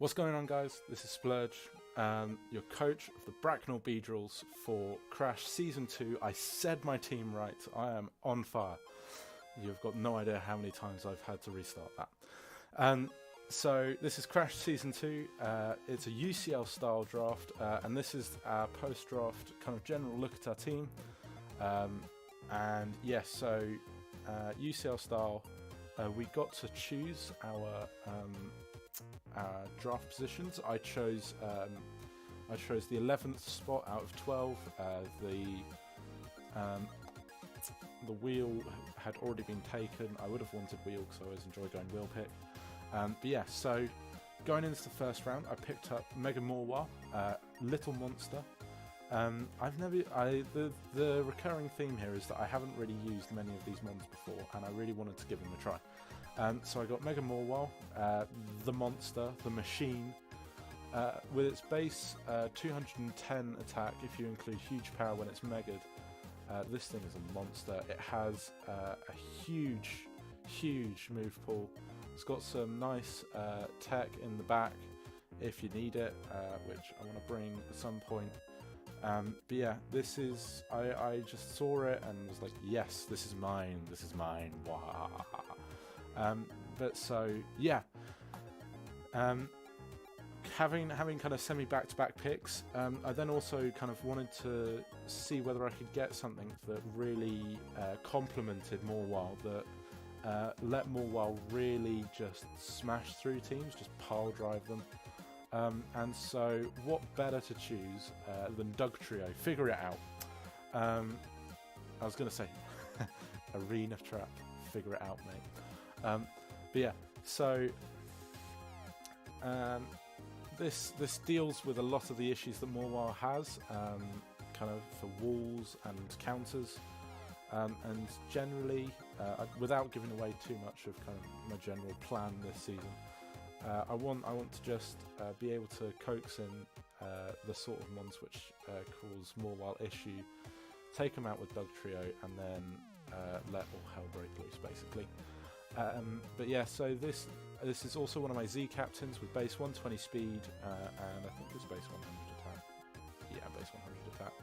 What's going on, guys? This is Splurge, your coach of the Bracknell Beedrills for Krash Season 2. I said my team right. I am on fire. You've got no idea how many times I've had to restart that. So this is Krash Season 2. It's a UCL style draft, and this is our post-draft kind of general look at our team. And yes, so UCL style, we got to choose our draft positions. I chose the 11th spot out of 12. The wheel had already been taken. I would have wanted wheel because I always enjoy going wheel pick. But yeah, so going into the first round, I picked up Mega Morwar, Little Monster. The recurring theme here is that I haven't really used many of these mons before, and I really wanted to give them a try. So I got Mega Morwar, the monster, the machine, with its base 210 attack if you include huge power when it's megaed. This thing is a monster. It has a huge move pool. It's got some nice tech in the back if you need it, which I want to bring at some point. But yeah, this is, I just saw it and was like, yes, this is mine, Wah. But so yeah, having kind of semi back-to-back picks, I then also kind of wanted to see whether I could get something that really complemented Morwal, that let Morwal really just smash through teams, just pile drive them. And so what better to choose than Doug Trio? Figure it out. I was going to say Arena Trap, figure it out, mate. But yeah, so this deals with a lot of the issues that Morwar has, kind of for walls and counters, and generally, without giving away too much of kind of my general plan this season, I want to just be able to coax in the sort of mons which cause Morwal issue, take them out with Doug Trio, and then let all hell break loose, basically. But yeah, so this is also one of my Z captains with base 120 speed, and I think it's base 100 attack. Yeah, base 100 attack.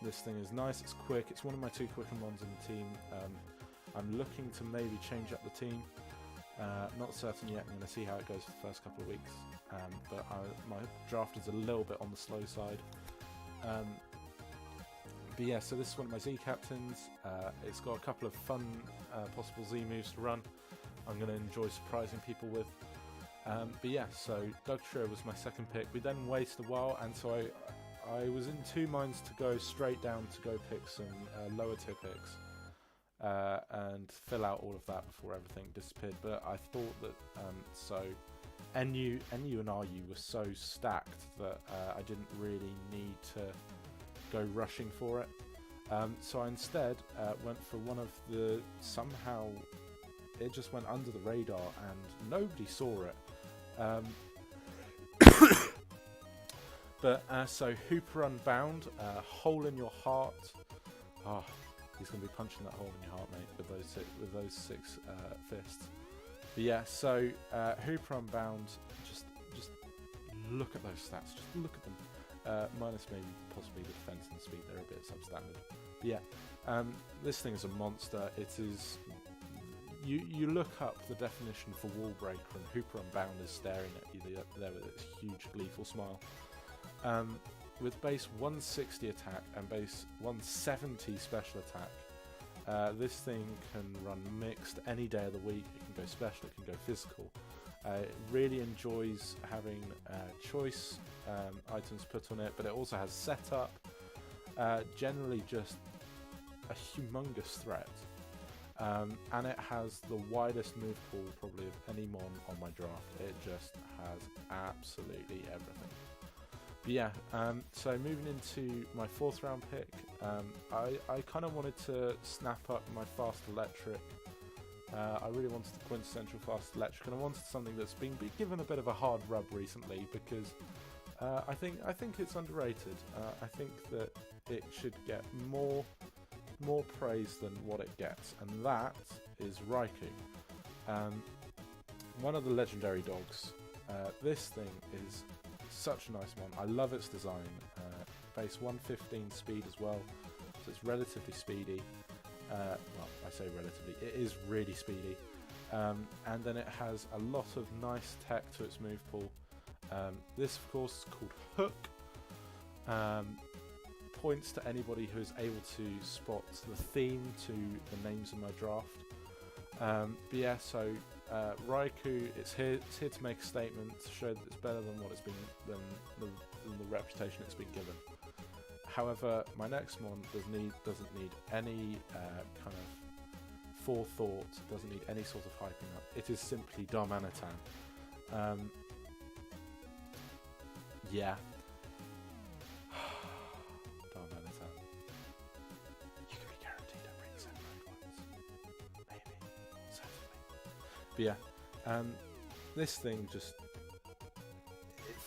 This thing is nice, it's quick, it's one of my two quicker mons in the team. I'm looking to maybe change up the team. Not certain yet, I'm going to see how it goes for the first couple of weeks. But my draft is a little bit on the slow side. But yeah, so this is one of my Z captains. It's got a couple of fun possible Z moves to run. I'm going to enjoy surprising people with. But yeah, so Doug Trio was my second pick. We then waited a while, and so I was in two minds to go straight down to go pick some lower tier picks and fill out all of that before everything disappeared. But I thought that so NU and RU were so stacked that I didn't really need to go rushing for it. So I instead went for one of the, somehow it just went under the radar and nobody saw it. But so Hooper Unbound, Hole in Your Heart. Oh, he's going to be punching that hole in your heart, mate, with those six fists. But yeah, so Hooper Unbound, just look at those stats, just look at them. Minus maybe possibly the defense and speed, they're a bit substandard. But yeah, this thing is a monster. It is. You look up the definition for Wall Breaker, and Hooper Unbound is staring at you there with its huge gleeful smile. With base 160 attack and base 170 special attack, this thing can run mixed any day of the week. It can go special, it can go physical. It really enjoys having choice items put on it, but it also has setup. Generally just a humongous threat. And it has the widest move pool probably of any mon on my draft. It just has absolutely everything. But yeah, so moving into my fourth round pick, I kind of wanted to snap up my fast electric. I really wanted the quintessential fast electric, and I wanted something that's been given a bit of a hard rub recently because I think it's underrated. I think that it should get more praise than what it gets, and that is Raikou. One of the legendary dogs This thing is such a nice one. I love its design. Base 115 speed as well, so it's relatively speedy. Well, I say relatively, it is really speedy. And then it has a lot of nice tech to its move pool. This, of course, is called Hook. Points to anybody who is able to spot the theme to the names in my draft. But yeah, so Raikou, it's here to make a statement, to show that it's better than what it's been, than the reputation it's been given. However, my next one doesn't need any kind of forethought, doesn't need any sort of hyping up. It is simply Darmanitan. Yeah. Darmanitan. You can be guaranteed to bring 7 red ones. Maybe. Certainly. But yeah, this thing just...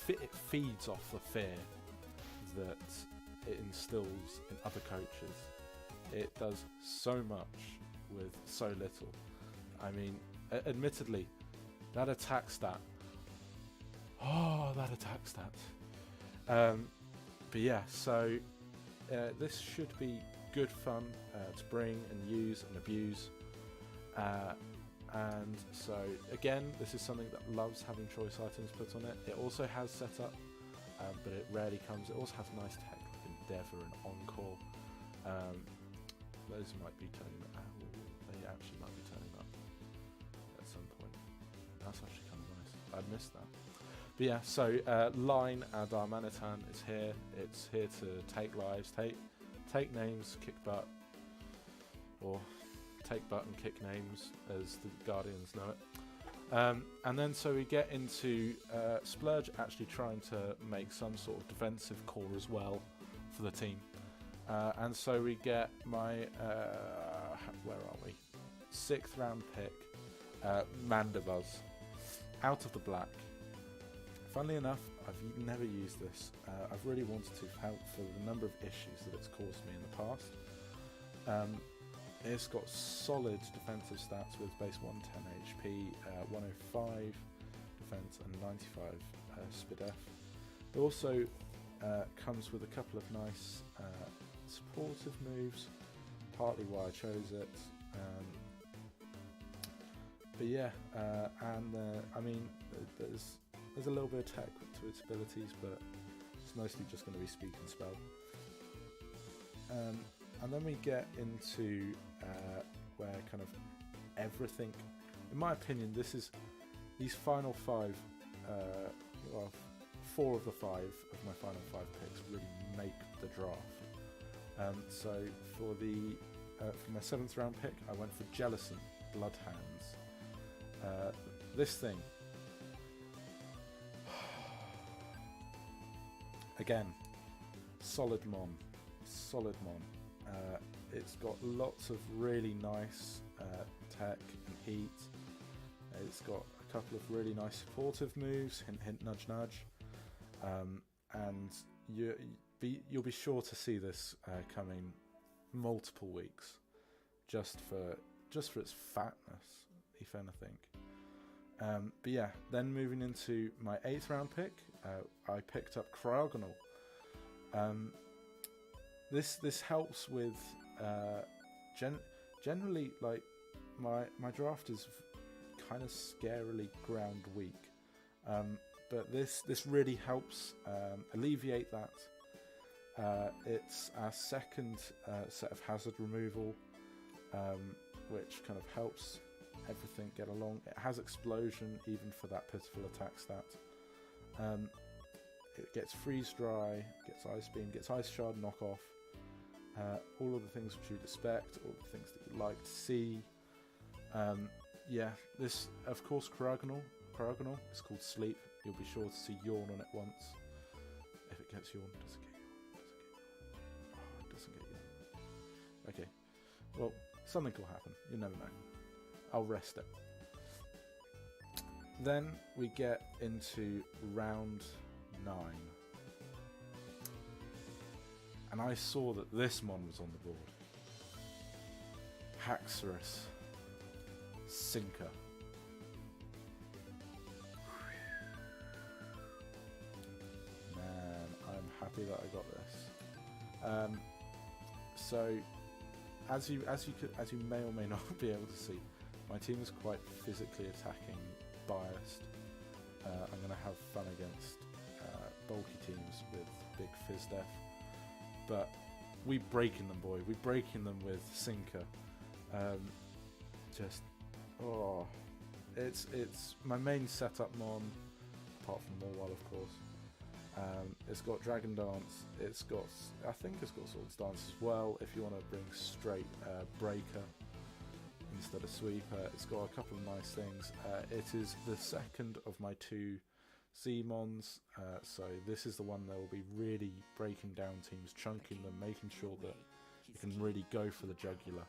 It feeds off the fear that it instills in other coaches. It does so much with so little. I mean, admittedly, that attack stat. Oh, that attack stat. But yeah, so this should be good fun to bring and use and abuse. And so again, this is something that loves having choice items put on it. It also has setup, but it rarely comes. It also has nice tech like Endeavour and Encore. Those might be turning up. They actually might be turning up at some point. That's actually kind of nice. I missed that. But yeah, so Line Darmanitan is here. It's here to take lives, take names, kick butt, or take butt and kick names, as the Guardians know it. And then so we get into Splurge actually trying to make some sort of defensive core as well for the team. And so we get my, where are we? 6th round pick, Mandibuzz, out of the black. Funnily enough, I've never used this. I've really wanted to help for the number of issues that it's caused me in the past. It's got solid defensive stats with base 110 HP, 105 defense and 95 SPDF. It also comes with a couple of nice supportive moves, partly why I chose it. But yeah, I mean, there's a little bit of tech to its abilities, but it's mostly just going to be speak and spell. And then we get into where kind of everything, in my opinion, these final 5, well, 4 of the 5 of my final 5 picks really make the draft. So for my 7th round pick, I went for Jellicent, Bloodhands. This thing, again, solid mon. It's got lots of really nice tech and heat. It's got a couple of really nice supportive moves, hint hint nudge nudge, and you'll be sure to see this coming multiple weeks, just for its fatness, if anything. But yeah, then moving into my 8th round pick, I picked up Cryogonal. This helps with generally, like, my draft is kind of scarily ground weak, but this really helps alleviate that. It's our second set of hazard removal, which kind of helps everything get along. It has explosion even for that pitiful attack stat. It gets freeze dry, gets ice beam, gets ice shard knockoff. All of the things which you'd expect, all the things that you'd like to see. Yeah, this, of course, Cryogonal is called Sleep. You'll be sure to see Yawn on it once. If it gets Yawn, does it get Yawn? Oh, it doesn't get Yawn. Okay, well, something will happen. You never know. I'll rest it. Then we get into round 9. And I saw that this mon was on the board. Haxorus Sinker. happy that I got this. So as you may or may not be able to see, my team is quite physically attacking biased. I'm going to have fun against bulky teams with big phys def, but we breaking them, boy. We breaking them with Sinker. It's my main setup mon, apart from Morwell, of course. It's got Dragon Dance. I think it's got Swords Dance as well. If you want to bring straight Breaker instead of Sweeper, it's got a couple of nice things. It is the second of my 2 Z-Mons, so this is the one that will be really breaking down teams, chunking them, making sure that you can really go for the jugular.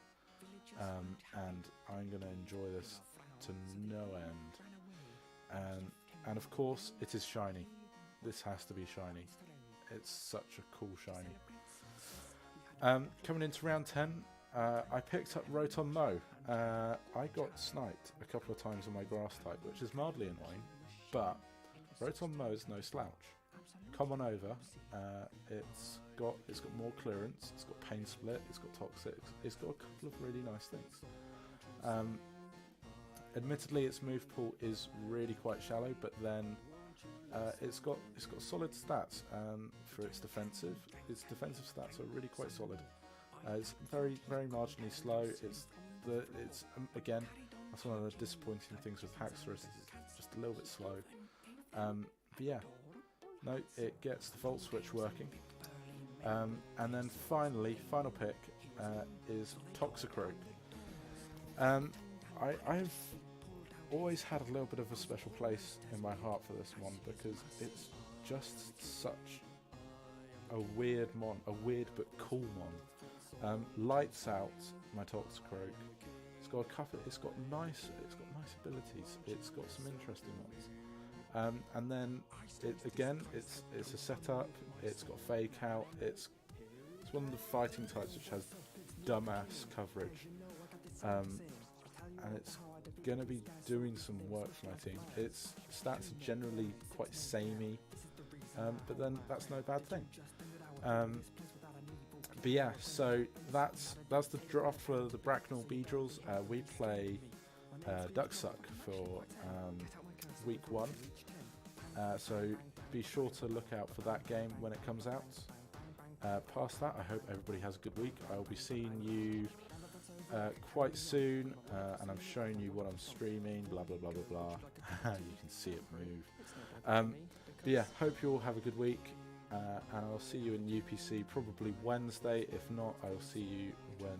And I'm going to enjoy this to no end. And of course, it is shiny. This has to be shiny. It's such a cool shiny. Coming into round 10, I picked up Rotom Mo. I got sniped a couple of times on my grass type, which is mildly annoying, but Rotom Mo is no slouch. Come on over. It's got more clearance. It's got Pain Split. It's got Toxic. It's got a couple of really nice things. Admittedly, its move pool is really quite shallow, but then it's got solid stats for its defensive. Its defensive stats are really quite solid. It's very marginally slow. Again, that's one of the disappointing things with Haxorus. It's just a little bit slow. But yeah, no, it gets the Volt Switch working. And then final pick is Toxicroak. I've always had a little bit of a special place in my heart for this one because it's just such a weird mon, a weird but cool mon. Lights out my Toxicroak. It's got nice abilities. It's got some interesting ones. And then it's a setup. It's got Fake Out. It's one of the fighting types which has dumbass coverage, and it's gonna be doing some work for my team. Its stats are generally quite samey, but then that's no bad thing. But yeah, so that's the draft for the Bracknell Beedrills. We play Ducksuck for week 1, so be sure to look out for that game when it comes out. Past that, I hope everybody has a good week. I'll be seeing you quite soon, and I'm showing you what I'm streaming, blah blah blah blah blah. You can see it move. But yeah, hope you all have a good week. And I'll see you in UPC probably Wednesday. If not, I'll see you when